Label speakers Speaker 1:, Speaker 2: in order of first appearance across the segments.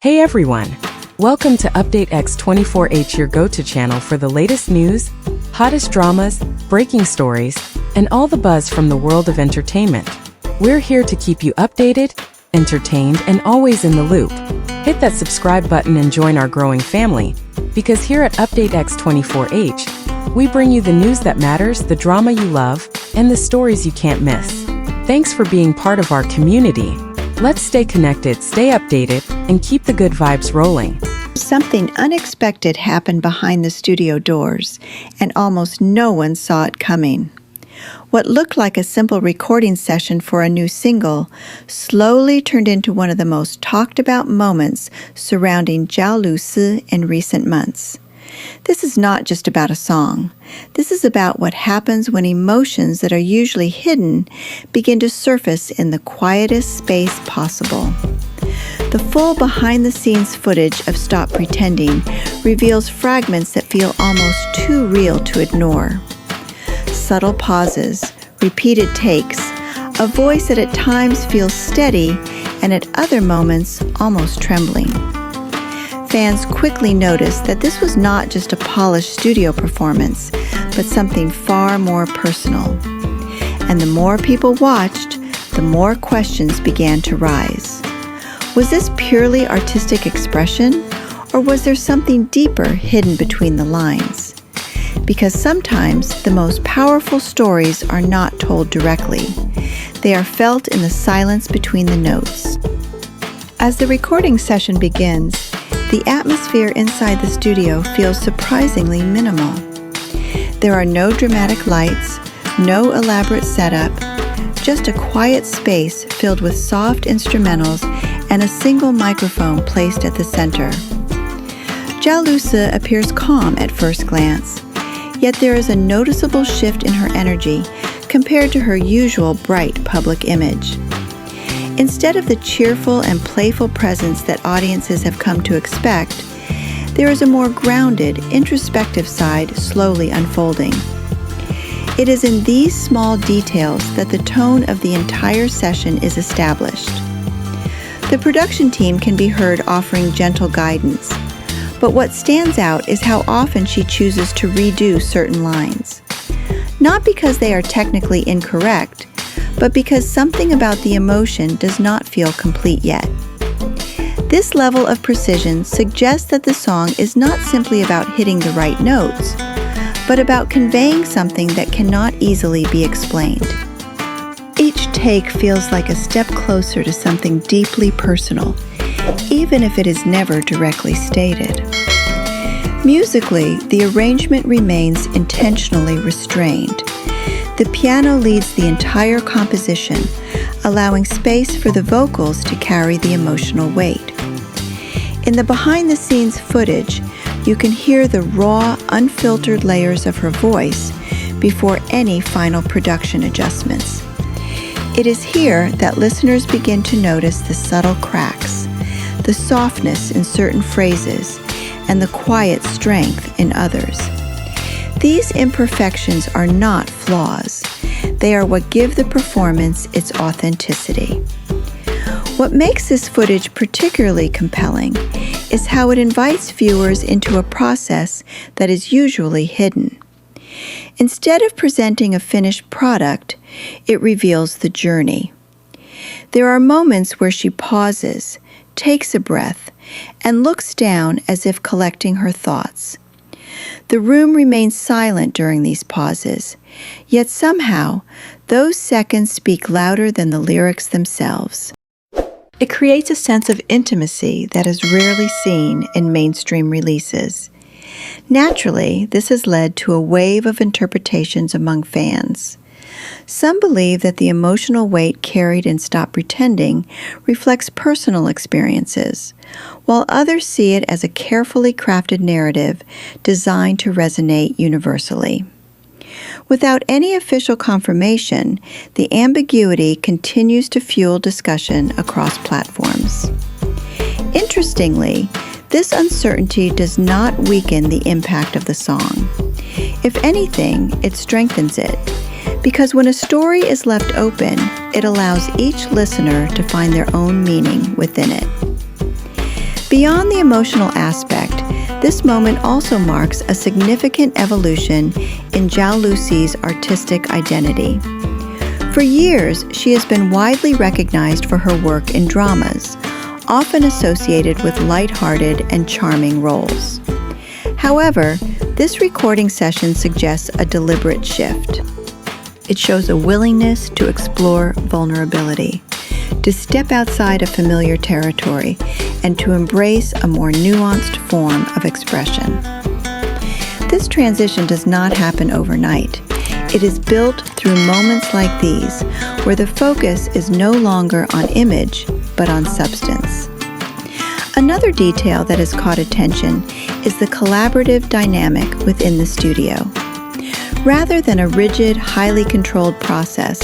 Speaker 1: Hey everyone! Welcome to Update X24H, your go-to channel for the latest news, hottest dramas, breaking stories, and all the buzz from the world of entertainment. We're here to keep you updated, entertained, and always in the loop. Hit that subscribe button and join our growing family, because here at Update X24H, we bring you the news that matters, the drama you love, and the stories you can't miss. Thanks for being part of our community. Let's stay connected, stay updated, and keep the good vibes rolling.
Speaker 2: Something unexpected happened behind the studio doors, and almost no one saw it coming. What looked like a simple recording session for a new single slowly turned into one of the most talked about moments surrounding Zhao Lusi in recent months. This is not just about a song. This is about what happens when emotions that are usually hidden begin to surface in the quietest space possible. The full behind-the-scenes footage of Stop Pretending reveals fragments that feel almost too real to ignore. Subtle pauses, repeated takes, a voice that at times feels steady and at other moments almost trembling. Fans quickly noticed that this was not just a polished studio performance, but something far more personal. And the more people watched, the more questions began to rise. Was this purely artistic expression, or was there something deeper hidden between the lines? Because sometimes the most powerful stories are not told directly. They are felt in the silence between the notes. As the recording session begins, the atmosphere inside the studio feels surprisingly minimal. There are no dramatic lights, no elaborate setup, just a quiet space filled with soft instrumentals and a single microphone placed at the center. Zhao Lusi appears calm at first glance, yet there is a noticeable shift in her energy compared to her usual bright public image. Instead of the cheerful and playful presence that audiences have come to expect, there is a more grounded, introspective side slowly unfolding. It is in these small details that the tone of the entire session is established. The production team can be heard offering gentle guidance, but what stands out is how often she chooses to redo certain lines. Not because they are technically incorrect, but because something about the emotion does not feel complete yet. This level of precision suggests that the song is not simply about hitting the right notes, but about conveying something that cannot easily be explained. Each take feels like a step closer to something deeply personal, even if it is never directly stated. Musically, the arrangement remains intentionally restrained. The piano leads the entire composition, allowing space for the vocals to carry the emotional weight. In the behind-the-scenes footage, you can hear the raw, unfiltered layers of her voice before any final production adjustments. It is here that listeners begin to notice the subtle cracks, the softness in certain phrases, and the quiet strength in others. These imperfections are not flaws. They are what give the performance its authenticity. What makes this footage particularly compelling is how it invites viewers into a process that is usually hidden. Instead of presenting a finished product, it reveals the journey. There are moments where she pauses, takes a breath, and looks down as if collecting her thoughts. The room remains silent during these pauses, yet somehow, those seconds speak louder than the lyrics themselves. It creates a sense of intimacy that is rarely seen in mainstream releases. Naturally, this has led to a wave of interpretations among fans. Some believe that the emotional weight carried in Stop Pretending reflects personal experiences, while others see it as a carefully crafted narrative designed to resonate universally. Without any official confirmation, the ambiguity continues to fuel discussion across platforms. Interestingly, this uncertainty does not weaken the impact of the song. If anything, it strengthens it, because when a story is left open, it allows each listener to find their own meaning within it. Beyond the emotional aspect, this moment also marks a significant evolution in Zhao Lusi's artistic identity. For years, she has been widely recognized for her work in dramas, often associated with light-hearted and charming roles. However, this recording session suggests a deliberate shift. It shows a willingness to explore vulnerability, to step outside a familiar territory, and to embrace a more nuanced form of expression. This transition does not happen overnight. It is built through moments like these, where the focus is no longer on image, but on substance. Another detail that has caught attention is the collaborative dynamic within the studio. Rather than a rigid, highly controlled process,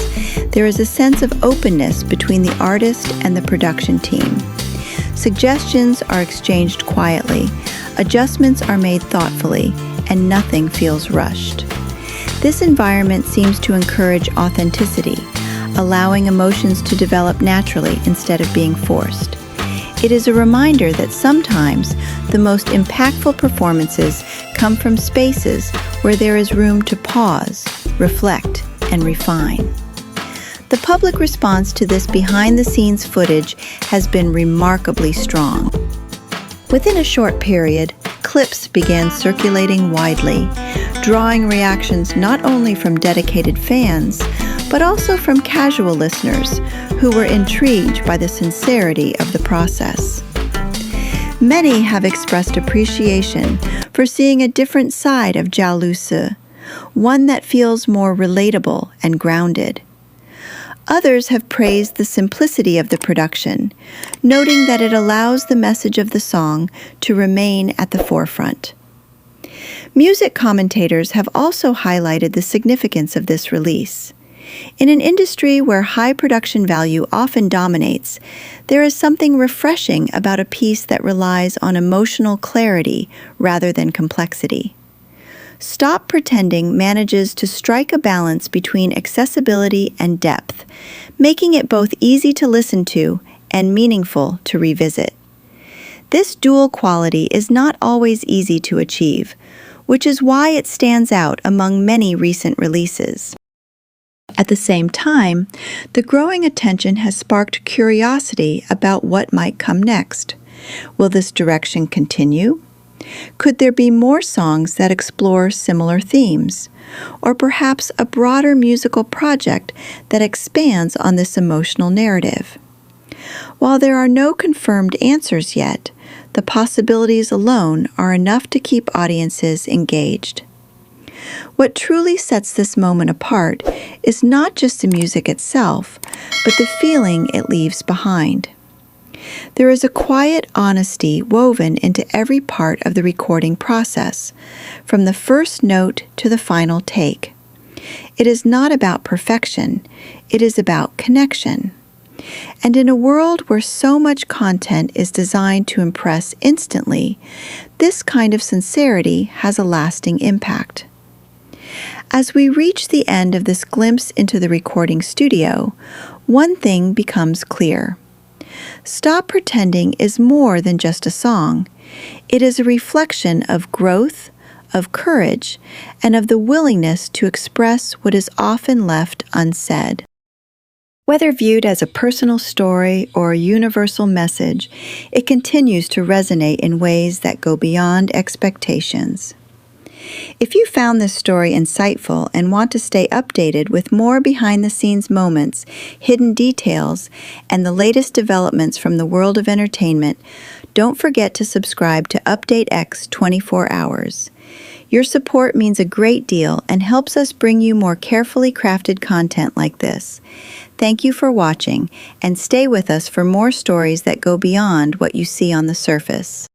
Speaker 2: there is a sense of openness between the artist and the production team. Suggestions are exchanged quietly, adjustments are made thoughtfully, and nothing feels rushed. This environment seems to encourage authenticity, allowing emotions to develop naturally instead of being forced. It is a reminder that sometimes the most impactful performances come from spaces where there is room to pause, reflect, and refine. The public response to this behind-the-scenes footage has been remarkably strong. Within a short period, clips began circulating widely, drawing reactions not only from dedicated fans, but also from casual listeners who were intrigued by the sincerity of the process. Many have expressed appreciation for seeing a different side of Zhao Lusi, one that feels more relatable and grounded. Others have praised the simplicity of the production, noting that it allows the message of the song to remain at the forefront. Music commentators have also highlighted the significance of this release. In an industry where high production value often dominates, there is something refreshing about a piece that relies on emotional clarity rather than complexity. Stop Pretending manages to strike a balance between accessibility and depth, making it both easy to listen to and meaningful to revisit. This dual quality is not always easy to achieve, which is why it stands out among many recent releases. At the same time, the growing attention has sparked curiosity about what might come next. Will this direction continue? Could there be more songs that explore similar themes? Or perhaps a broader musical project that expands on this emotional narrative? While there are no confirmed answers yet, the possibilities alone are enough to keep audiences engaged. What truly sets this moment apart is not just the music itself, but the feeling it leaves behind. There is a quiet honesty woven into every part of the recording process, from the first note to the final take. It is not about perfection, it is about connection. And in a world where so much content is designed to impress instantly, this kind of sincerity has a lasting impact. As we reach the end of this glimpse into the recording studio, one thing becomes clear. Stop Pretending is more than just a song. It is a reflection of growth, of courage, and of the willingness to express what is often left unsaid. Whether viewed as a personal story or a universal message, it continues to resonate in ways that go beyond expectations. If you found this story insightful and want to stay updated with more behind-the-scenes moments, hidden details, and the latest developments from the world of entertainment, don't forget to subscribe to Update X 24 Hours. Your support means a great deal and helps us bring you more carefully crafted content like this. Thank you for watching, and stay with us for more stories that go beyond what you see on the surface.